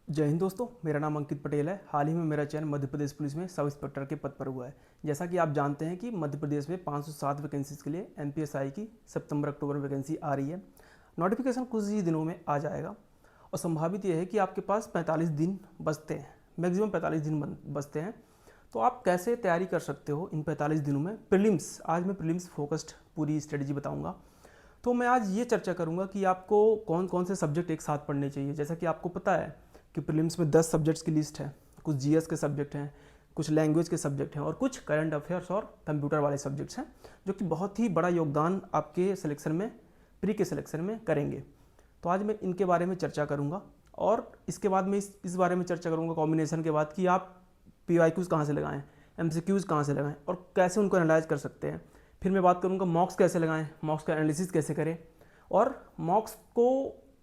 जय हिंद दोस्तों, मेरा नाम अंकित पटेल है। हाल ही में मेरा चयन मध्य प्रदेश पुलिस में सब इंस्पेक्टर के पद पर हुआ है। जैसा कि आप जानते हैं कि मध्य प्रदेश में 507 वैकेंसीज के लिए एमपीएसआई की सितंबर अक्टूबर में वैकेंसी आ रही है। नोटिफिकेशन कुछ ही दिनों में आ जाएगा और संभावित यह है कि आपके पास 45 दिन बचते हैं, मैक्सिमम 45 दिन बचते हैं। तो आप कैसे तैयारी कर सकते हो इन 45 दिनों में। प्रीलिम्स, आज मैं प्रीलिम्स फोकस्ड पूरी स्ट्रेटजी बताऊंगा। तो मैं आज ये चर्चा करूंगा कि आपको कौन कौन से सब्जेक्ट एक साथ पढ़ने चाहिए। जैसा कि आपको पता है कि प्रीलिम्स में 10 सब्जेक्ट्स की लिस्ट है, कुछ जीएस के सब्जेक्ट हैं, कुछ लैंग्वेज के सब्जेक्ट हैं और कुछ करंट अफेयर्स और कंप्यूटर वाले सब्जेक्ट्स हैं, जो कि बहुत ही बड़ा योगदान आपके सिलेक्शन में, प्री के सिलेक्शन में करेंगे। तो आज मैं इनके बारे में चर्चा करूंगा और इसके बाद मैं इस बारे में चर्चा करूंगा कॉम्बिनेशन के बाद कि आप पीवाईक्यूज़ कहाँ से लगाएं, एमसीक्यूज़ कहाँ से लगाएं और कैसे उनको एनालाइज कर सकते हैं। फिर मैं बात करूंगा मॉक्स कैसे लगाएं, मॉक्स का एनालिसिस कैसे करें। और मॉक्स को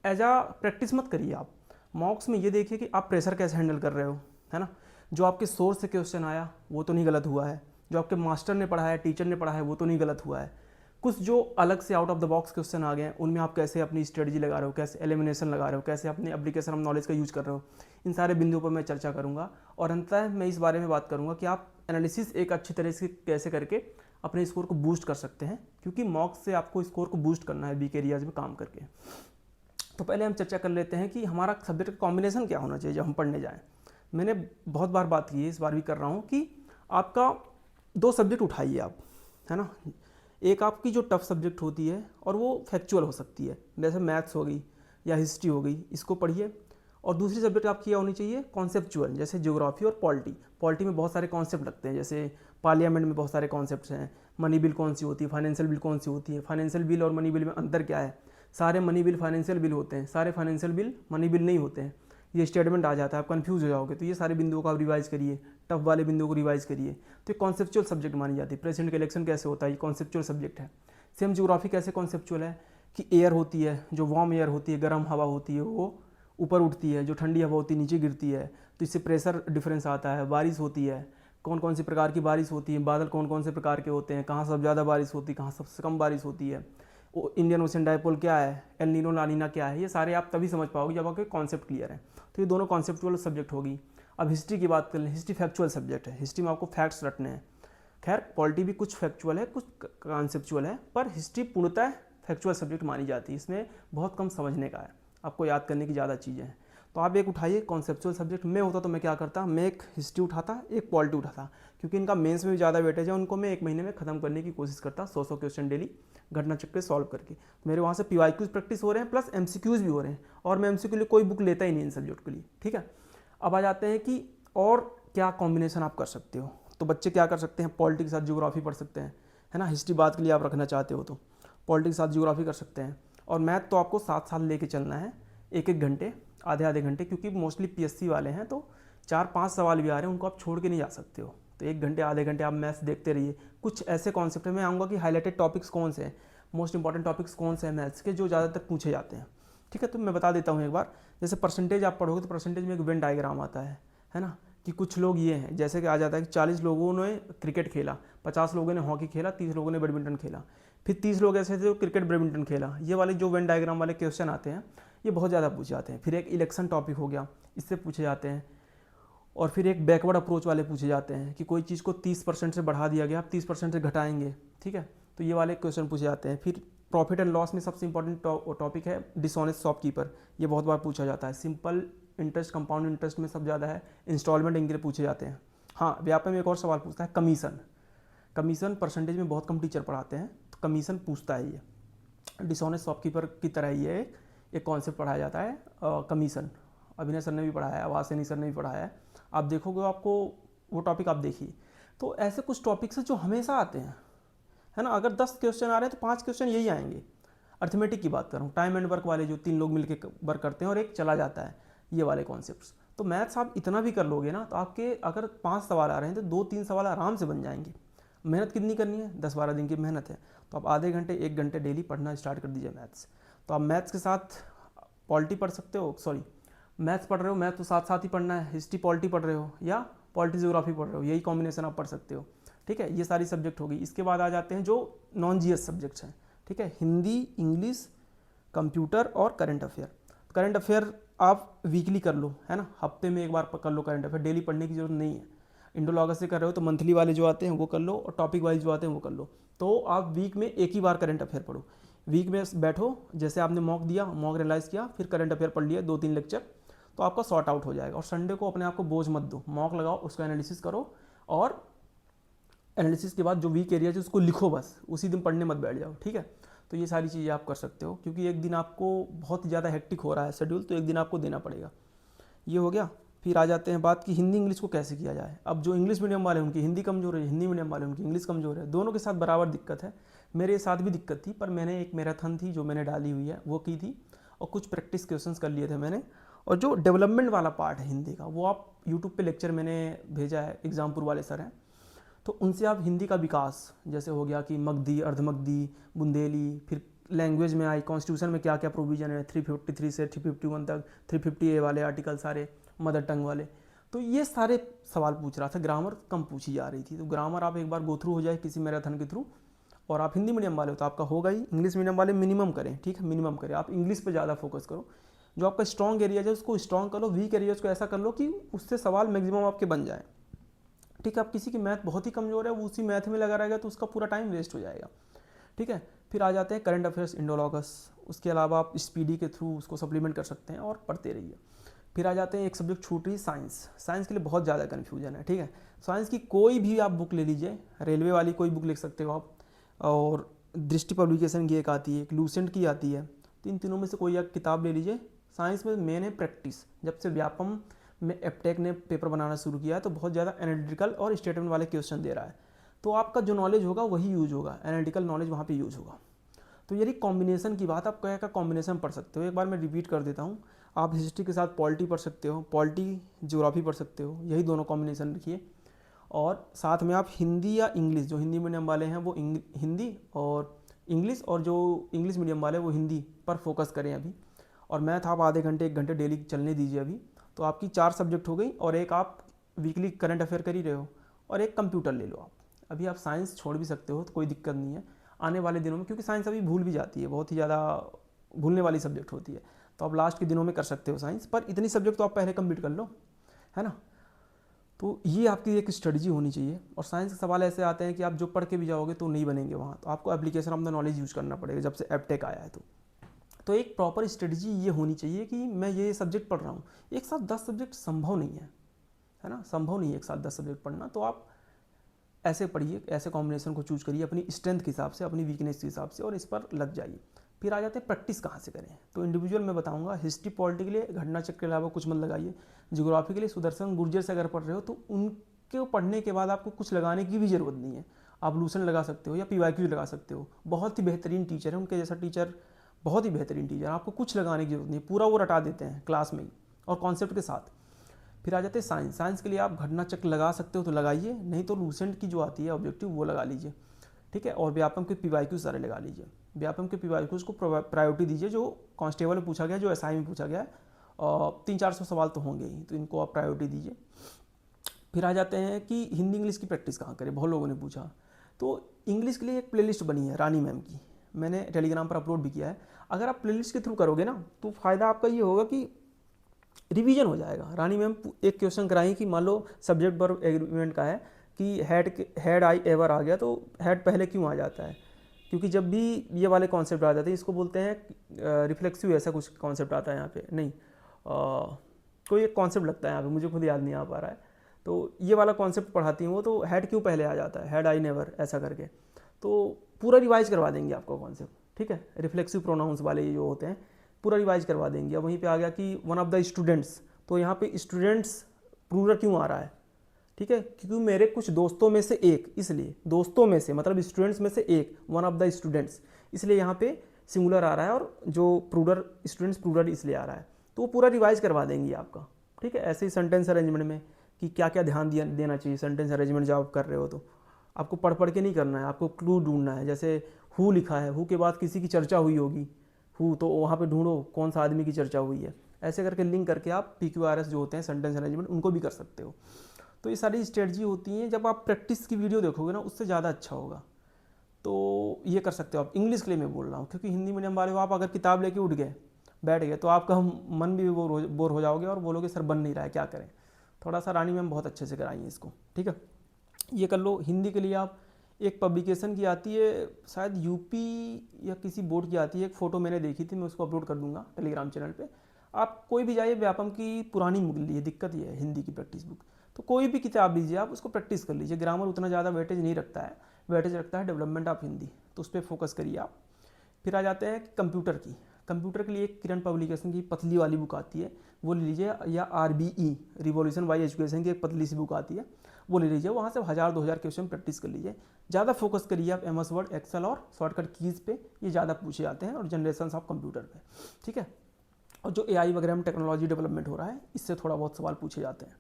एज आ प्रैक्टिस मत करिए आप। मॉक्स में ये देखिए कि आप प्रेशर कैसे हैंडल कर रहे हो, है ना। जो आपके सोर्स से क्वेश्चन आया वो तो नहीं गलत हुआ है, जो आपके मास्टर ने पढ़ा है, टीचर ने पढ़ा है, वो तो नहीं गलत हुआ है। कुछ जो अलग से out of the box question आ गए हैं, उनमें आप कैसे अपनी स्ट्रेटजी लगा रहे हो, कैसे एलिमिनेशन लगा रहे हो, कैसे अपने एप्लीकेशन ऑफ नॉलेज का यूज कर रहे हो। इन सारे बिंदुओं पर मैं चर्चा करूंगा और अंततः मैं इस बारे में बात करूंगा कि आप एनालिसिस एक अच्छी तरह से कैसे करके अपने स्कोर को बूस्ट कर सकते हैं, क्योंकि मॉक्स से आपको स्कोर को बूस्ट करना है वीक एरियाज में काम करके। तो पहले हम चर्चा कर लेते हैं कि हमारा सब्जेक्ट का कॉम्बिनेशन क्या होना चाहिए जब हम पढ़ने जाएं। मैंने बहुत बार बात की है, इस बार भी कर रहा हूँ कि आपका 2 सब्जेक्ट उठाइए आप, है ना। एक आपकी जो टफ सब्जेक्ट होती है और वो फैक्चुअल हो सकती है, जैसे मैथ्स हो गई या हिस्ट्री हो गई, इसको पढ़िए। और दूसरी सब्जेक्ट आपकी क्या होनी चाहिए, कॉन्सेप्चुअल, जैसे ज्योग्राफी और पॉलिटी। पॉलिटी में बहुत सारे कॉन्सेप्ट लगते हैं, जैसे पार्लियामेंट में बहुत सारे कॉन्सेप्ट्स हैं। मनी बिल कौन सी होती है, फाइनेंशियल बिल कौन सी होती है, फाइनेंशियल बिल और मनी बिल में अंतर क्या है। सारे मनी बिल फाइनेंशियल बिल होते हैं, सारे फाइनेंशियल बिल मनी बिल नहीं होते हैं। ये स्टेटमेंट आ जाता है, आप कंफ्यूज हो जाओगे। तो ये सारे बिंदुओं को आप रिवाइज करिए, टफ वाले बिंदुओं को रिवाइज करिए। तो ये कॉन्सेप्चुअल सब्जेक्ट मानी जाती है। प्रेसिडेंट का इलेक्शन कैसे होता है, ये कॉन्सेप्चुअल सब्जेक्ट है। सेम ज्योग्राफी कैसे कॉन्सेप्चुअल है कि एयर होती है, जो वार्म एयर होती है, गर्म हवा होती है, वो ऊपर उठती है, जो ठंडी हवा होती है नीचे गिरती है, तो इससे प्रेशर डिफरेंस आता है। बारिश होती है, कौन कौन सी प्रकार की बारिश होती है, बादल कौन कौन से प्रकार के होते हैं, कहाँ सबसे ज़्यादा बारिश होती है, कहाँ सबसे कम बारिश होती है, इंडियन ओशन डायपोल क्या है, एल नीनो लानीना क्या है। ये सारे आप तभी समझ पाओगे जब आपके कॉन्सेप्ट क्लियर है। तो ये दोनों कॉन्सेप्चुअल सब्जेक्ट होगी। अब हिस्ट्री की बात कर लें, हिस्ट्री फैक्चुअल सब्जेक्ट है। हिस्ट्री में आपको फैक्ट्स रटने हैं। खैर पॉलिटी भी कुछ फैक्चुअल है, कुछ कॉन्सेप्चुअल है, पर हिस्ट्री पूर्णतः फैक्चुअल सब्जेक्ट मानी जाती है। इसमें बहुत कम समझने का है, आपको याद करने की ज़्यादा चीज़ें हैं। तो आप एक उठाइए कॉन्सेप्चुअल सब्जेक्ट। मैं होता तो मैं क्या करता, मैं एक हिस्ट्री उठाता, एक पॉलिटी उठाता, क्योंकि इनका मेंस में भी ज़्यादा वेटेज है। उनको मैं एक महीने में ख़त्म करने की कोशिश करता, 100 क्वेश्चन डेली घटना चक्र सॉल्व करके। मेरे वहाँ से पीवाईक्यूज प्रैक्टिस हो रहे हैं, प्लस एमसीक्यूज भी हो रहे हैं। और मैं एमसीक्यू के लिए कोई बुक लेता ही नहीं इन सब्जेक्ट के लिए, ठीक है। अब आ जाते हैं कि और क्या कॉम्बिनेशन आप कर सकते हो। तो बच्चे क्या कर सकते हैं, पॉलिटी के साथ ज्योग्राफी पढ़ सकते हैं, है ना। हिस्ट्री बात के लिए आप रखना चाहते हो तो पॉलिटी के साथ ज्योग्राफी कर सकते हैं। और मैथ तो आपको साथ साथ लेके चलना है, एक एक घंटे, आधे आधे घंटे, क्योंकि मोस्टली पीएससी वाले हैं तो 4-5 सवाल भी आ रहे हैं, उनको आप छोड़ के नहीं जा सकते हो। तो 1 घंटे आधे घंटे आप मैथ्स देखते रहिए। कुछ ऐसे कॉन्सेप्ट में आऊँगा कि हाईलाइटेड टॉपिक्स कौन से हैं, मोस्ट इंपॉर्टेंट टॉपिक्स कौन से हैं मैथ्स के, जो ज़्यादातर पूछे जाते हैं, ठीक है। तो मैं बता देता हूँ एक बार। जैसे परसेंटेज आप पढ़ोगे तो परसेंटेज में एक वेन डायग्राम आता है ना, कि कुछ लोग ये हैं, जैसे कि आ जाता है कि 40 लोगों ने क्रिकेट खेला, 50 लोगों ने हॉकी खेला, 30 लोगों ने बैडमिंटन खेला, फिर 30 लोग ऐसे थे जो क्रिकेट बैडमिंटन खेला। ये वाले जो वेन डायग्राम वाले क्वेश्चन आते हैं, ये बहुत ज़्यादा पूछे जाते हैं। फिर एक इलेक्शन टॉपिक हो गया, इससे पूछे जाते हैं। और फिर एक बैकवर्ड अप्रोच वाले पूछे जाते हैं कि कोई चीज़ को 30% से बढ़ा दिया गया, आप 30% से घटाएंगे, ठीक है। तो ये वाले क्वेश्चन पूछे जाते हैं। फिर प्रॉफिट एंड लॉस में सबसे इंपॉर्टेंट टॉपिक है डिसऑनेस्ट शॉपकीपर, ये बहुत बार पूछा जाता है। सिंपल इंटरेस्ट, कंपाउंड इंटरेस्ट में सब ज़्यादा है, इंस्टॉलमेंट इनके पूछे जाते हैं। हाँ, व्यापार में एक और सवाल पूछता है, कमीशन। कमीशन परसेंटेज में बहुत कम टीचर पढ़ाते हैं, तो कमीशन पूछता है। ये डिसऑनेस्ट शॉपकीपर की तरह ही है, एक कॉन्सेप्ट पढ़ाया जाता है कमीशन। अभिनय सर ने भी पढ़ाया है, आवाज सैनी सर ने भी पढ़ाया है। आप देखोगे आपको वो टॉपिक आप देखिए। तो ऐसे कुछ टॉपिक्स हैं जो हमेशा आते हैं, है ना। अगर 10 क्वेश्चन आ रहे हैं तो 5 क्वेश्चन यही आएंगे। अर्थमेटिक की बात कर रहा हूँ, टाइम एंड वर्क वाले, जो 3 लोग मिलकर वर्क करते हैं और एक चला जाता है, ये वाले कॉन्सेप्ट्स। तो मैथ्स आप इतना भी कर लोगे ना, तो आपके अगर 5 सवाल आ रहे हैं तो 2-3 सवाल आराम से बन जाएंगे। मेहनत कितनी करनी है, 10-12 दिन की मेहनत है। तो आप आधे घंटे 1 घंटे डेली पढ़ना स्टार्ट कर दीजिए मैथ्स। तो आप मैथ्स के साथ पॉलिटी पढ़ सकते हो, सॉरी मैथ्स पढ़ रहे हो, मैथ तो साथ साथ ही पढ़ना है, हिस्ट्री पॉलिटी पढ़ रहे हो या पॉलिटी ज्योग्राफी पढ़ रहे हो, यही कॉम्बिनेशन आप पढ़ सकते हो, ठीक है। ये सारी सब्जेक्ट होगी। इसके बाद आ जाते हैं जो नॉन जीएस सब्जेक्ट्स हैं, ठीक है। हिंदी, इंग्लिश, कंप्यूटर और करंट अफेयर। करंट अफेयर आप वीकली कर लो, है ना, हफ्ते में एक बार कर लो करंट अफेयर, डेली पढ़ने की जरूरत नहीं है। इंडोलॉगस से कर रहे हो तो मंथली वाले जो आते हैं वो कर लो, और टॉपिक वाइज जो आते हैं वो कर लो। तो आप वीक में एक ही बार करंट अफेयर पढ़ो। वीक में बैठो, जैसे आपने मॉक दिया, मॉक एनालाइज किया, फिर करंट अफेयर पढ़ लिया 2-3 लेक्चर, तो आपका सॉर्ट आउट हो जाएगा। और संडे को अपने आप को बोझ मत दो, मॉक लगाओ, उसका एनालिसिस करो, और एनालिसिस के बाद जो वीक एरिया है उसको लिखो, बस उसी दिन पढ़ने मत बैठ जाओ, ठीक है। तो ये सारी चीज़ें आप कर सकते हो, क्योंकि एक दिन आपको बहुत ज़्यादा हेक्टिक हो रहा है शेड्यूल, तो एक दिन आपको देना पड़ेगा। ये हो गया। फिर आ जाते हैं बात कि हिंदी इंग्लिश को कैसे किया जाए। अब जो इंग्लिश मीडियम वाले हैं उनकी हिंदी कमज़ोर है, हिंदी मीडियम वाले उनकी इंग्लिश कमज़ोर है, दोनों के साथ बराबर दिक्कत है। मेरे साथ भी दिक्कत थी, पर मैंने एक मैराथन थी जो मैंने डाली हुई है वो की थी, और कुछ प्रैक्टिस क्वेश्चंस कर लिए थे मैंने। और जो डेवलपमेंट वाला पार्ट है हिंदी का, वो आप यूट्यूब पे लेक्चर मैंने भेजा है, एग्जामपुर वाले सर हैं, तो उनसे आप हिंदी का विकास, जैसे हो गया कि मगधी, अर्धमगधी, बुंदेली, फिर लैंग्वेज में आई कॉन्स्टिट्यूशन में क्या क्या प्रोविजन है 353 से 351 तक, 350A वाले आर्टिकल सारे, मदर टंग वाले, तो ये सारे सवाल पूछ रहा था। ग्रामर कम पूछी जा रही थी, तो ग्रामर आप एक बार गो थ्रू हो जाए किसी मैराथन के थ्रू। और आप हिंदी मीडियम वाले हो तो आपका होगा ही, इंग्लिश मीडियम वाले मिनिमम करें, ठीक है, मिनिमम करें, आप इंग्लिश पे ज़्यादा फोकस करो। जो आपका स्ट्रॉन्ग एरिया है उसको स्ट्रॉन्ग कर लो, वीक एरियाज को ऐसा कर लो कि उससे सवाल मैक्सिमम आपके बन जाए, ठीक है। आप किसी की मैथ बहुत ही कमज़ोर है, वो उसी मैथ में लगा रहेगा तो उसका पूरा टाइम वेस्ट हो जाएगा, ठीक है। फिर आ जाते हैं करंट अफेयर्स, इंडोलॉगस, उसके अलावा आप स्पीडी के थ्रू उसको सप्लीमेंट कर सकते हैं और पढ़ते रहिए। फिर आ जाते हैं, एक सब्जेक्ट छूट रही, साइंस। साइंस के लिए बहुत ज़्यादा कन्फ्यूजन है, ठीक है। साइंस की कोई भी आप बुक ले लीजिए, रेलवे वाली कोई बुक लिख सकते हो आप, और दृष्टि पब्लिकेशन की एक आती है, एक लूसेंट की आती है, तो इन तीनों में से कोई एक किताब ले लीजिए। साइंस में मेन है प्रैक्टिस। जब से व्यापम में एप्टेक ने पेपर बनाना शुरू किया है तो बहुत ज़्यादा एनालिटिकल और स्टेटमेंट वाले क्वेश्चन दे रहा है, तो आपका जो नॉलेज होगा वही यूज होगा, एनालिटिकल नॉलेज वहाँ पे यूज होगा। तो यदि कॉम्बिनेशन की बात, आप क्या क्या कॉम्बिनेशन पढ़ सकते हो, एक बार मैं रिपीट कर देता हूँ। आप हिस्ट्री के साथ पॉलिटी पढ़ सकते हो, पॉलिटी ज्योग्राफी पढ़ सकते हो, यही दोनों कॉम्बिनेशन रखिए। और साथ में आप हिंदी या इंग्लिश, जो हिंदी मीडियम वाले हैं वो हिंदी और इंग्लिश, और जो इंग्लिश मीडियम वाले वो हिंदी पर फोकस करें अभी। और मैथ आप आधे घंटे 1 घंटे डेली चलने दीजिए अभी, तो आपकी 4 सब्जेक्ट हो गई, और एक आप वीकली करंट अफेयर कर ही रहे हो, और एक कंप्यूटर ले लो आप। अभी आप साइंस छोड़ भी सकते हो तो कोई दिक्कत नहीं है आने वाले दिनों में, क्योंकि साइंस अभी भूल भी जाती है, बहुत ही ज़्यादा भूलने वाली सब्जेक्ट होती है, तो आप लास्ट के दिनों में कर सकते हो साइंस, पर इतनी सब्जेक्ट तो आप पहले कंप्लीट कर लो, है ना। तो ये आपकी एक स्ट्रेटजी होनी चाहिए। और साइंस के सवाल ऐसे आते हैं कि आप जो पढ़ के भी जाओगे तो नहीं बनेंगे वहाँ, तो आपको application of the knowledge use करना पड़ेगा जब से एप्टेक आया है। तो एक प्रॉपर स्ट्रेटजी ये होनी चाहिए कि मैं ये सब्जेक्ट पढ़ रहा हूँ, एक साथ 10 सब्जेक्ट संभव नहीं है ना, संभव नहीं है एक साथ 10 सब्जेक्ट पढ़ना। तो आप ऐसे पढ़िए, ऐसे कॉम्बिनेशन को चूज करिए अपनी स्ट्रेंथ के हिसाब से, अपनी वीकनेस के हिसाब से, और इस पर लग जाइए। फिर आ जाते हैं प्रैक्टिस कहाँ से करें, तो इंडिविजुअल मैं बताऊंगा। हिस्ट्री पॉलिटी के लिए घटना चक्र के अलावा कुछ मत लगाइए। ज्योग्राफी के लिए सुदर्शन गुर्जर से अगर पढ़ रहे हो तो उनके पढ़ने के बाद आपको कुछ लगाने की भी ज़रूरत नहीं है, आप लूसन लगा सकते हो या PYQ लगा सकते हो। बहुत ही बेहतरीन टीचर है, उनके जैसा टीचर बहुत ही बेहतरीन टीचर, आपको कुछ लगाने की जरूरत नहीं, पूरा वो रटा देते हैं क्लास में ही और कॉन्सेप्ट के साथ। फिर आ जाते हैं साइंस। साइंस के लिए आप घटना चक्र लगा सकते हो तो लगाइए, नहीं तो लूसेंट की जो आती है ऑब्जेक्टिव वो लगा लीजिए, ठीक है। और व्यापम के PYQ सारे लगा लीजिए। व्यापम के PYQ को प्रायोरिटी दीजिए, जो कांस्टेबल में पूछा गया, जो SI में पूछा गया है, और 300-400 सवाल तो होंगे ही, तो इनको आप प्रायोरिटी दीजिए। फिर आ जाते हैं कि हिंदी इंग्लिश की प्रैक्टिस कहाँ करें, बहुत लोगों ने पूछा। तो इंग्लिश के लिए एक प्लेलिस्ट बनी है रानी मैम की, मैंने टेलीग्राम पर अपलोड भी किया है। अगर आप प्लेलिस्ट के थ्रू करोगे ना तो फ़ायदा आपका ये होगा कि रिवीजन हो जाएगा। रानी मैम एक क्वेश्चन कराई कि मान लो सब्जेक्ट वर्ब एग्रीमेंट का है कि हैड आई एवर आ गया, तो हैड पहले क्यों आ जाता है, क्योंकि जब भी ये वाले कॉन्सेप्ट आ जाते हैं इसको बोलते हैं रिफ्लेक्सिव, ऐसा कुछ कॉन्सेप्ट आता है यहाँ पे, नहीं कोई एक कॉन्सेप्ट लगता है यहाँ पे, मुझे खुद याद नहीं आ पा रहा है। तो ये वाला कॉन्सेप्ट पढ़ाती हूँ वो, तो हैड क्यों पहले आ जाता है, हैड आई नेवर ऐसा करके, तो पूरा रिवाइज करवा देंगे आपको कॉन्सेप्ट, ठीक है। रिफ्लेक्सिव प्रोनाउंस वाले जो होते हैं पूरा रिवाइज करवा देंगे। अब वहीं पे आ गया कि वन ऑफ द स्टूडेंट्स, तो यहाँ पे स्टूडेंट्स प्लूरल क्यों आ रहा है, ठीक है, क्योंकि मेरे कुछ दोस्तों में से एक, इसलिए दोस्तों में से मतलब स्टूडेंट्स में से एक, वन ऑफ द स्टूडेंट्स, इसलिए यहाँ पे सिंगुलर आ रहा है, और जो प्लूरल स्टूडेंट्स प्लूरल इसलिए आ रहा है, तो वो पूरा रिवाइज करवा देंगे आपका, ठीक है। ऐसे ही सेंटेंस अरेंजमेंट में कि क्या क्या ध्यान देना चाहिए सेंटेंस अरेंजमेंट जब आप कर रहे हो, तो आपको पढ़ के नहीं करना है, आपको क्लू ढूंढना है। जैसे हु लिखा है, हु के बाद किसी की चर्चा हुई होगी, हु, तो वहाँ पे ढूंढो कौन सा आदमी की चर्चा हुई है, ऐसे करके लिंक करके आप PQRS जो होते हैं सेंटेंस अरेंजमेंट उनको भी कर सकते हो। तो ये सारी स्ट्रेटजी होती हैं, जब आप प्रैक्टिस की वीडियो देखोगे ना उससे ज़्यादा अच्छा होगा, तो ये कर सकते हो आप। इंग्लिश के लिए मैं बोल रहा हूँ, क्योंकि हिंदी मीडियम वाले हो आप, अगर किताब लेके उठ गए बैठ गए तो आपका मन भी बोर हो जाओगे और बोलोगे सर बन नहीं रहा है, क्या करें। थोड़ा सा रानी मैम बहुत अच्छे से कराई इसको, ठीक है। ये कर लो। हिंदी के लिए आप एक पब्लिकेशन की आती है, शायद यूपी या किसी बोर्ड की आती है, एक फ़ोटो मैंने देखी थी, मैं उसको अपलोड कर दूंगा टेलीग्राम चैनल पे। आप कोई भी जाइए, व्यापम की पुरानी बुक लीजिए, दिक्कत ये है हिंदी की प्रैक्टिस बुक। तो कोई भी किताब लीजिए आप, उसको प्रैक्टिस कर लीजिए। ग्रामर उतना ज़्यादा वेटेज नहीं रखता है, वेटेज रखता है डेवलपमेंट ऑफ हिंदी, तो उस पर फोकस करिए आप। फिर आ जाते हैं कंप्यूटर की। कंप्यूटर के लिए एक किरण पब्लिकेशन की पतली वाली बुक आती है, वो ले लीजिए, या RBE रिवॉल्यूशन बाय एजुकेशन की एक पतली सी बुक आती है, वो ले लीजिए। वहाँ से 1000-2000 क्वेश्चन प्रैक्टिस कर लीजिए। ज़्यादा फोकस करिए आप MS वर्ड, एक्सेल और शॉर्टकट कीज़ पे, ये ज़्यादा पूछे जाते हैं, और जनरेशन ऑफ कंप्यूटर पे, ठीक है। और जो AI वगैरह में टेक्नोलॉजी डेवलपमेंट हो रहा है, इससे थोड़ा बहुत सवाल पूछे जाते हैं।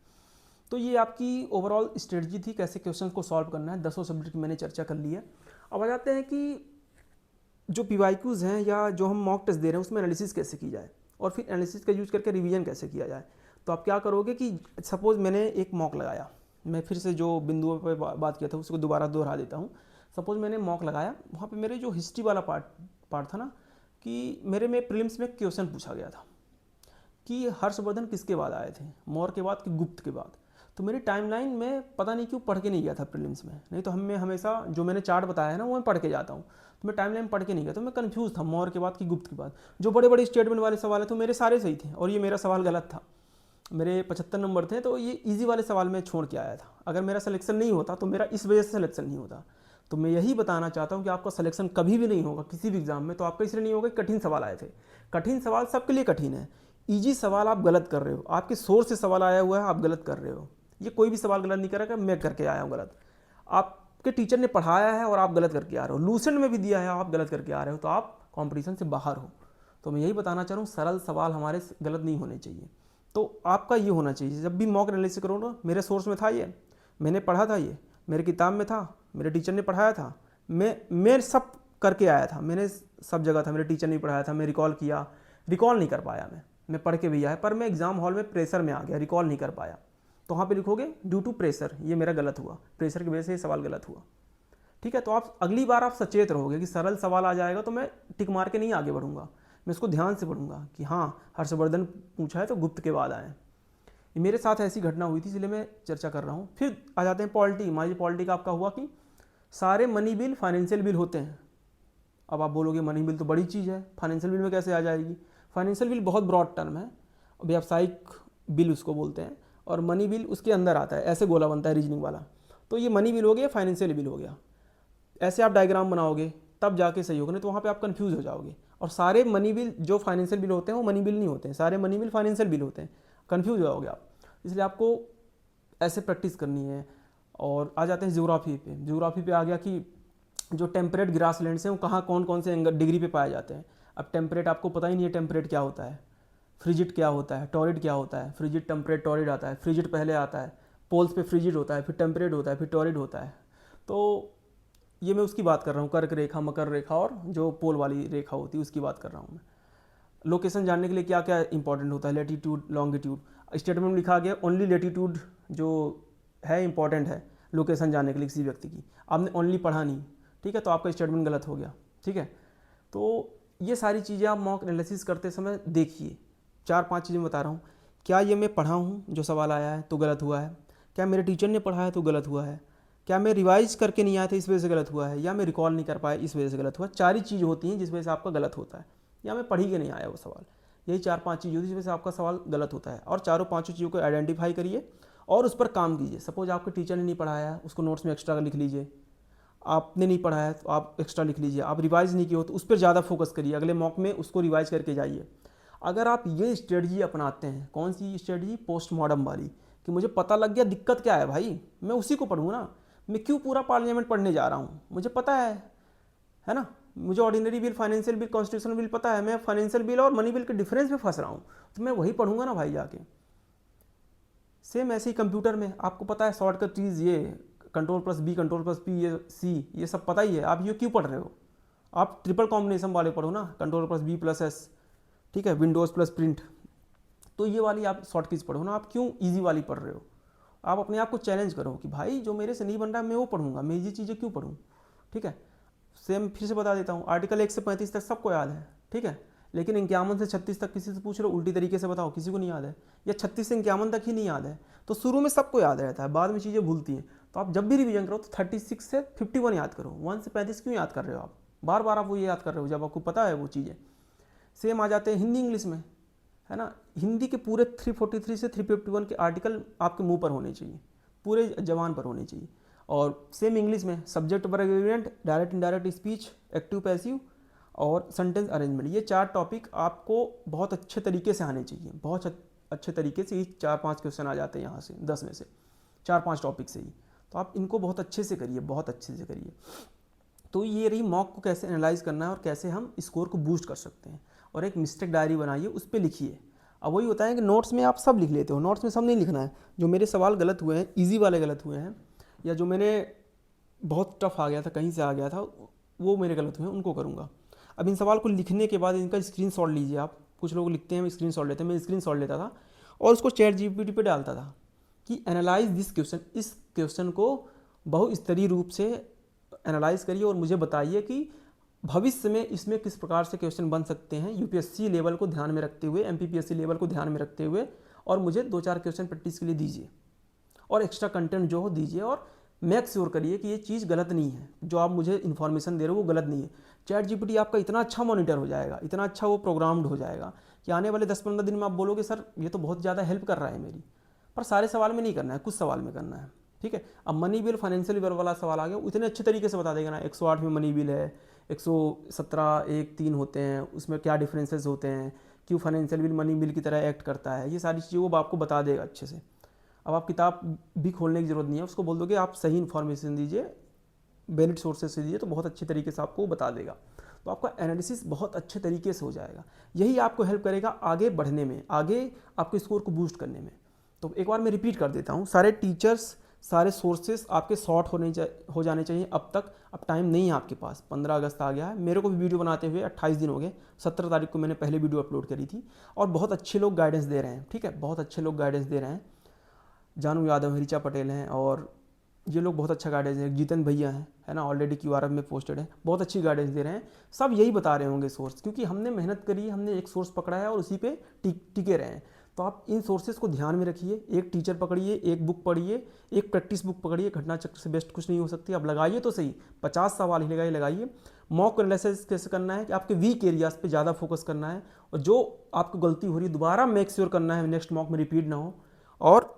तो ये आपकी ओवरऑल स्ट्रेटजी थी, कैसे क्वेश्चन को सॉल्व करना है। 10 सब्जेक्ट की मैंने चर्चा कर ली है। अब आ जाते हैं कि जो PYQs हैं या जो हम मॉक टेस्ट दे रहे हैं, उसमें एनालिसिस कैसे की जाए, और फिर एनालिसिस का यूज़ करके रिवीजन कैसे किया जाए। तो आप क्या करोगे कि सपोज मैंने एक मॉक लगाया, मैं फिर से जो बिंदुओं पर बात किया था उसको दोबारा दोहरा देता हूँ। सपोज मैंने मॉक लगाया, वहाँ पे मेरे जो हिस्ट्री वाला पार्ट था ना, कि मेरे में प्रीलिम्स में क्वेश्चन पूछा गया था कि हर्षवर्धन किसके बाद आए थे, मौर्य के बाद कि गुप्त के बाद। तो मेरी टाइमलाइन में पता नहीं क्यों पढ़ के नहीं गया था प्रीलिम्स में, नहीं तो हमें हमेशा जो मैंने चार्ट बताया है ना, वो मैं पढ़ के जाता हूँ। तो मैं टाइमलाइन पढ़ के नहीं गया, तो मैं कंफ्यूज था मौर्य के बाद कि गुप्त के बाद। जो बड़े बड़े स्टेटमेंट वाले सवाल है तो मेरे सारे सही थे, और ये मेरा सवाल गलत था। मेरे 75 नंबर थे, तो ये ईजी वाले सवाल में छोड़ के आया था। अगर मेरा सिलेक्शन नहीं होता तो मेरा इस वजह से सिलेक्शन नहीं होता। तो मैं यही बताना चाहता हूँ कि आपका सिलेक्शन कभी भी नहीं होगा किसी भी एग्जाम में, तो आपका इसलिए नहीं होगा कि कठिन सवाल आए थे। कठिन सवाल सबके लिए कठिन है। ईजी सवाल आप गलत कर रहे हो, आपके सोर्स से सवाल आया हुआ है, आप गलत कर रहे हो। ये कोई भी सवाल गलत नहीं करेगा, मैं करके आया हूँ गलत। आपके टीचर ने पढ़ाया है और आप गलत करके आ रहे हो, लूसेंट में भी दिया है, आप गलत करके आ रहे हो, तो आप कॉम्पिटिशन से बाहर हो। तो मैं यही बताना चाह रहा हूँ, सरल सवाल हमारे गलत नहीं होने चाहिए। तो आपका ये होना चाहिए, जब भी मॉक एनालिसिस करो ना, मेरे सोर्स में था ये, मैंने पढ़ा था, ये मेरे किताब में था, मेरे टीचर ने पढ़ाया था, मैं सब करके आया था, मैंने सब जगह था, मेरे टीचर ने पढ़ाया था, मैं रिकॉल नहीं कर पाया, मैं पढ़ के भी आया, पर मैं एग्जाम हॉल में प्रेशर में आ गया, रिकॉल नहीं कर पाया। तो वहाँ पे लिखोगे ड्यू टू प्रेशर, ये मेरा गलत हुआ, प्रेशर की वजह से ये सवाल गलत हुआ, ठीक है। तो आप अगली बार आप सचेत रहोगे कि सरल सवाल आ जाएगा तो मैं टिक मार के नहीं आगे बढ़ूंगा, मैं उसको ध्यान से पढ़ूंगा कि हाँ हर्षवर्धन पूछा है तो गुप्त के बाद आए। ये मेरे साथ ऐसी घटना हुई थी, इसलिए मैं चर्चा कर रहा हूँ। फिर आ जाते हैं पॉलिटी। मान लीजिए पॉलिटी का आपका हुआ कि सारे मनी बिल फाइनेंशियल बिल होते हैं। अब आप बोलोगे मनी बिल तो बड़ी चीज़ है, फाइनेंशियल बिल में कैसे आ जाएगी। फाइनेंशियल बिल बहुत ब्रॉड टर्म है, व्यावसायिक बिल उसको बोलते हैं, और मनी बिल उसके अंदर आता है, ऐसे गोला बनता है रीजनिंग वाला। तो ये मनी बिल हो गया, फाइनेंशियल बिल हो गया। ऐसे आप डायग्राम बनाओगे तब जाके सही होगा, नहीं तो वहाँ पे आप कंफ्यूज हो जाओगे। और सारे मनी बिल जो फाइनेंशियल बिल होते हैं वो मनी बिल नहीं होते हैं, सारे मनी बिल फाइनेंशियल बिल होते हैं, कंफ्यूज हो जाओगे आप। इसलिए आपको ऐसे प्रैक्टिस करनी है। और आ जाते हैं ज्योग्राफी पे। ज्योग्राफी पे आ गया कि जो टेम्परेट ग्रास लैंड्स हैं वो कहाँ कौन कौन से डिग्री पे पाए जाते हैं। अब टेम्परेट आपको पता ही नहीं है, टेम्परेट क्या होता है, फ्रिजिड क्या होता है, टॉरिड क्या होता है। फ्रिजिड, टेम्परेट, टॉरिड आता है। फ्रिजिड पहले आता है, पोल्स पे फ्रिजिड होता है, फिर टेम्परेट होता है, फिर टॉरिड होता है। तो ये मैं उसकी बात कर रहा हूँ, कर्क रेखा, मकर रेखा और जो पोल वाली रेखा होती है उसकी बात कर रहा हूँ मैं। लोकेशन जानने के लिए क्या क्या इंपॉर्टेंट होता है, लेटीट्यूड, लॉन्गिट्यूड। स्टेटमेंट में लिखा गया ओनली लेटीट्यूड जो है इंपॉर्टेंट है लोकेशन जानने के लिए किसी व्यक्ति की, आपने ओनली पढ़ा नहीं, ठीक है, तो आपका स्टेटमेंट गलत हो गया, ठीक है। तो ये सारी चीज़ें आप मॉक एनालिसिस करते समय देखिए। 4-5 चीज़ें बता रहा हूँ। क्या ये मैं पढ़ा हूँ जो सवाल आया है तो गलत हुआ है, क्या मेरे टीचर ने पढ़ा है तो गलत हुआ है, क्या मैं रिवाइज करके नहीं आया था इस वजह से गलत हुआ है, या मैं रिकॉल नहीं कर पाया इस वजह से गलत हुआ। 4 ही चीज़ होती हैं जिस वजह से आपका गलत होता है, या मैं पढ़ी के नहीं आया वो सवाल। यही 4-5 चीज़ होती है जिस वजह से आपका सवाल गलत होता है। और चारों पाँचों चीज़ों को आइडेंटिफाई करिए और उस पर काम कीजिए। सपोज आपके टीचर ने नहीं पढ़ाया, उसको नोट्स में एक्स्ट्रा लिख लीजिए। आपने नहीं पढ़ा है तो आप एक्स्ट्रा लिख लीजिए। आप रिवाइज नहीं किए हो तो उस पर ज़्यादा फोकस करिए, अगले मॉक में उसको रिवाइज करके जाइए। अगर आप ये स्ट्रेटजी अपनाते हैं, कौन सी स्ट्रेटजी, पोस्टमार्टम वाली, कि मुझे पता लग गया दिक्कत क्या है भाई, मैं उसी को पढ़ूँ ना, मैं क्यों पूरा पार्लियामेंट पढ़ने जा रहा हूँ, मुझे पता है ना। मुझे ordinary bill, financial bill, constitutional bill पता है, मैं फाइनेंशियल बिल और मनी बिल के डिफरेंस में फंस रहा हूँ, तो मैं वही पढ़ूंगा ना भाई जाके। सेम ऐसे ही कंप्यूटर में आपको पता है शॉर्टकट चीज़ ये Ctrl+B, Ctrl+P, ये C, ये सब पता ही है, आप ये क्यों पढ़ रहे हो। आप ट्रिपल कॉम्बिनेशन वाले पढ़ो ना, Ctrl+B+S, ठीक है, विंडोज़ प्लस प्रिंट। तो ये वाली आप शॉर्ट कीज पढ़ो ना, आप क्यों ईजी वाली पढ़ रहे हो। आप अपने आप को चैलेंज करो कि भाई जो मेरे से नहीं बन रहा है मैं वो पढ़ूंगा, मैं ईजी चीज़ें क्यों पढ़ूँ, ठीक है। सेम फिर से बता देता हूँ, आर्टिकल 1 से 35 तक सबको याद है, ठीक है, लेकिन 51 से 36 तक किसी से पूछ लो उल्टी तरीके से बताओ, किसी को नहीं याद है, या 36 से 51 तक ही नहीं याद है। तो शुरू में सबको याद रहता है, बाद में चीज़ें भूलती हैं। तो आप जब भी रिवीजन करो तो 36 से 51 याद करो। 1 से 35 क्यों याद कर रहे हो आप, बार बार आप वो ये याद कर रहे हो जब आपको पता है वो चीज़ें। सेम आ जाते हैं हिंदी इंग्लिश में, है ना। हिंदी के पूरे 343 से 351 के आर्टिकल आपके मुंह पर होने चाहिए, पूरे जबान पर होने चाहिए। और सेम इंग्लिश में subject verb agreement, direct indirect speech, active passive और सेंटेंस अरेंजमेंट, ये 4 टॉपिक आपको बहुत अच्छे तरीके से आने चाहिए। बहुत अच्छे तरीके से ये 4-5 क्वेश्चन आ जाते हैं यहाँ से 10 में से 4-5 टॉपिक से ही। तो आप इनको बहुत अच्छे से करिए, बहुत अच्छे से करिए। तो ये रही मॉक को कैसे एनालाइज करना है और कैसे हम स्कोर को बूस्ट कर सकते हैं। और एक मिस्टेक डायरी बनाइए, उस पर लिखिए। अब वही होता है कि नोट्स में आप सब लिख लेते हो, नोट्स में सब नहीं लिखना है। जो मेरे सवाल गलत हुए हैं, ईजी वाले गलत हुए हैं, या जो मैंने बहुत टफ आ गया था, कहीं से आ गया था, वो मेरे गलत हुए हैं, उनको करूँगा। अब इन सवाल को लिखने के बाद इनका स्क्रीनशॉट लीजिए आप। कुछ लोग लिखते हैं स्क्रीनशॉट लेते हैं, मैं स्क्रीनशॉट लेता था और उसको चैट जीपीटी पे डालता था कि एनालाइज दिस क्वेश्चन, इस क्वेश्चन को बहुस्तरीय रूप से एनालाइज करिए और मुझे बताइए कि भविष्य में इसमें किस प्रकार से क्वेश्चन बन सकते हैं, यूपीएससी लेवल को ध्यान में रखते हुए, एमपीपीएससी लेवल को ध्यान में रखते हुए, और मुझे 2-4 क्वेश्चन प्रैक्टिस के लिए दीजिए और एक्स्ट्रा कंटेंट जो हो दीजिए। और मेक श्योर करिए कि ये चीज़ गलत नहीं है, जो आप मुझे इन्फॉर्मेशन दे रहे हो वो गलत नहीं है। चैट जीपीटी आपका इतना अच्छा मॉनिटर हो जाएगा, इतना अच्छा वो प्रोग्राम्ड हो जाएगा कि आने वाले 10-15 दिन में आप बोलोगे सर ये तो बहुत ज़्यादा हेल्प कर रहा है मेरी। पर सारे सवाल में नहीं करना है, कुछ सवाल में करना है, ठीक है। अब मनी बिल, फाइनेंशियल बिल वाला सवाल आ गया, इतने अच्छे तरीके से बता देगा ना। 108 में मनी बिल है, 117(1)(3) होते हैं, उसमें क्या डिफरेंसेस होते हैं, क्यों फाइनेंशियल बिल मनी बिल की तरह एक्ट करता है, ये सारी चीज़ें वो आपको बता देगा अच्छे से। अब आप किताब भी खोलने की ज़रूरत नहीं है, उसको बोल दो कि आप सही इन्फॉर्मेशन दीजिए, वैलिड सोर्सेज से दीजिए, तो बहुत अच्छे तरीके से आपको बता देगा। तो आपका एनालिसिस बहुत अच्छे तरीके से हो जाएगा। यही आपको हेल्प करेगा आगे बढ़ने में, आगे आपके स्कोर को बूस्ट करने में। तो एक बार मैं रिपीट कर देता हूँ, सारे टीचर्स, सारे सोर्सेस आपके शॉर्ट हो जाने चाहिए अब तक। अब टाइम नहीं है आपके पास, 15 अगस्त आ गया है, मेरे को भी वीडियो बनाते हुए 28 दिन हो गए। 17 तारीख को मैंने पहले वीडियो अपलोड करी थी और बहुत अच्छे लोग गाइडेंस दे रहे हैं, ठीक है, बहुत अच्छे लोग गाइडेंस दे रहे हैं। जानू यादव, ऋचा पटेल हैं और ये लोग बहुत अच्छा गाइडेंस है। जीतन भैया हैं, है ना, ऑलरेडी QRF में पोस्टेड है, बहुत अच्छी गाइडेंस दे रहे हैं। सब यही बता रहे होंगे सोर्स, क्योंकि हमने मेहनत करी, हमने एक सोर्स पकड़ा है और उसी पे टिके रहे हैं। तो आप इन सोर्सेज को ध्यान में रखिए, एक टीचर पकड़िए, एक बुक पढ़िए, एक प्रैक्टिस बुक पकड़िए, घटना चक्र से बेस्ट कुछ नहीं हो सकती। आप लगाइए तो सही, 50 सवाल ही लगाइए। मॉक एनालिसिस कैसे करना है कि आपके वीक एरियाज पे ज़्यादा फोकस करना है, और जो आपको गलती हो रही है दोबारा मेक श्योर करना है नेक्स्ट मॉक में रिपीट ना हो, और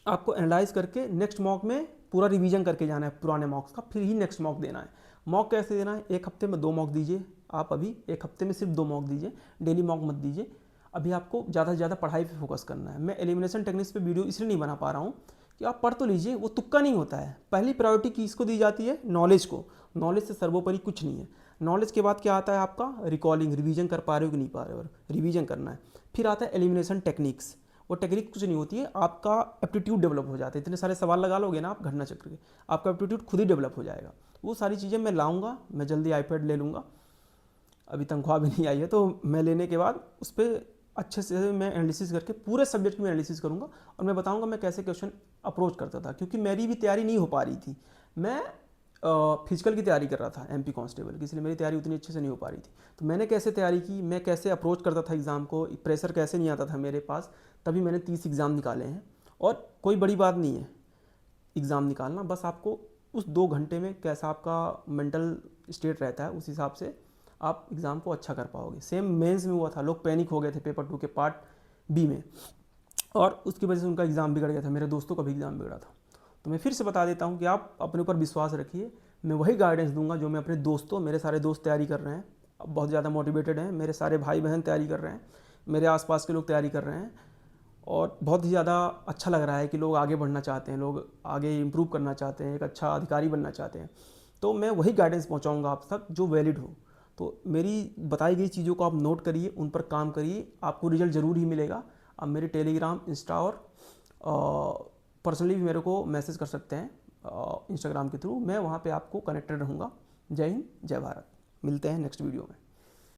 आपको एनालाइज करके नेक्स्ट मॉक में पूरा रिवीजन करके जाना है पुराने मॉक्स का, फिर ही नेक्स्ट मॉक देना है। मॉक कैसे देना है, एक हफ्ते में 2 मॉक दीजिए आप, अभी एक हफ्ते में सिर्फ 2 मॉक दीजिए, डेली मॉक मत दीजिए। अभी आपको ज़्यादा से ज़्यादा पढ़ाई पे फोकस करना है। मैं एलिमिनेशन टेक्निक्स पे वीडियो इसलिए नहीं बना पा रहा हूँ कि आप पढ़ तो लीजिए, वो तुक्का नहीं होता है। पहली प्रायोरिटी किसको दी जाती है, नॉलेज को। नॉलेज से सर्वोपरि कुछ नहीं है। नॉलेज के बाद क्या आता है आपका, रिकॉलिंग, रिवीजन कर पा रहे हो कि नहीं पा रहे हो, रिवीजन करना है। फिर आता है एलिमिनेशन टेक्निक्स, वो टेक्निक कुछ नहीं होती है, आपका एप्टीट्यूड डेवलप हो जाता है। इतने सारे सवाल लगा लोगे ना आप घटना चक्र के, आपका एप्टीट्यूड खुद ही डेवलप हो जाएगा। वो सारी चीज़ें मैं लाऊंगा, मैं जल्दी iPad ले लूँगा, अभी तनख्वाह भी नहीं आई है, तो मैं लेने के बाद उस पर अच्छे से मैं एनालिसिस करके पूरे सब्जेक्ट में एनालिसिस करूँगा और मैं बताऊँगा मैं कैसे क्वेश्चन अप्रोच करता था। क्योंकि मेरी भी तैयारी नहीं हो पा रही थी, मैं फिजिकल की तैयारी कर रहा था MP कांस्टेबल की, इसलिए मेरी तैयारी उतनी अच्छे से नहीं हो पा रही थी। तो मैंने कैसे तैयारी की, मैं कैसे अप्रोच करता था एग्ज़ाम को, प्रेशर कैसे नहीं आता था मेरे पास, तभी मैंने 30 एग्ज़ाम निकाले हैं। और कोई बड़ी बात नहीं है एग्ज़ाम निकालना, बस आपको उस 2 घंटे में कैसा आपका मेंटल स्टेट रहता है, उस हिसाब से आप एग्ज़ाम को अच्छा कर पाओगे। सेम मेंस में हुआ था, लोग पैनिक हो गए थे पेपर 2 के पार्ट B में, और उसकी वजह से उनका एग्ज़ाम बिगड़ गया था, मेरे दोस्तों का भी एग्ज़ाम बिगड़ा था। तो मैं फिर से बता देता हूँ कि आप अपने ऊपर विश्वास रखिए, मैं वही गाइडेंस दूंगा जो मैं अपने दोस्तों, मेरे सारे दोस्त तैयारी कर रहे हैं, बहुत ज़्यादा मोटिवेटेड हैं, मेरे सारे भाई बहन तैयारी कर रहे हैं, मेरे आसपास के लोग तैयारी कर रहे हैं, और बहुत ही ज़्यादा अच्छा लग रहा है कि लोग आगे बढ़ना चाहते हैं, लोग आगे इम्प्रूव करना चाहते हैं, एक अच्छा अधिकारी बनना चाहते हैं। तो मैं वही गाइडेंस पहुँचाऊँगा आप तक जो वैलिड हो। तो मेरी बताई गई चीज़ों को आप नोट करिए, उन पर काम करिए, आपको रिजल्ट ज़रूर ही मिलेगा। आप मेरे टेलीग्राम, इंस्टा और पर्सनली भी मेरे को मैसेज कर सकते हैं इंस्टाग्राम के थ्रू, मैं वहाँ पे आपको कनेक्टेड रहूँगा। जय हिंद, जय भारत, मिलते हैं नेक्स्ट वीडियो में।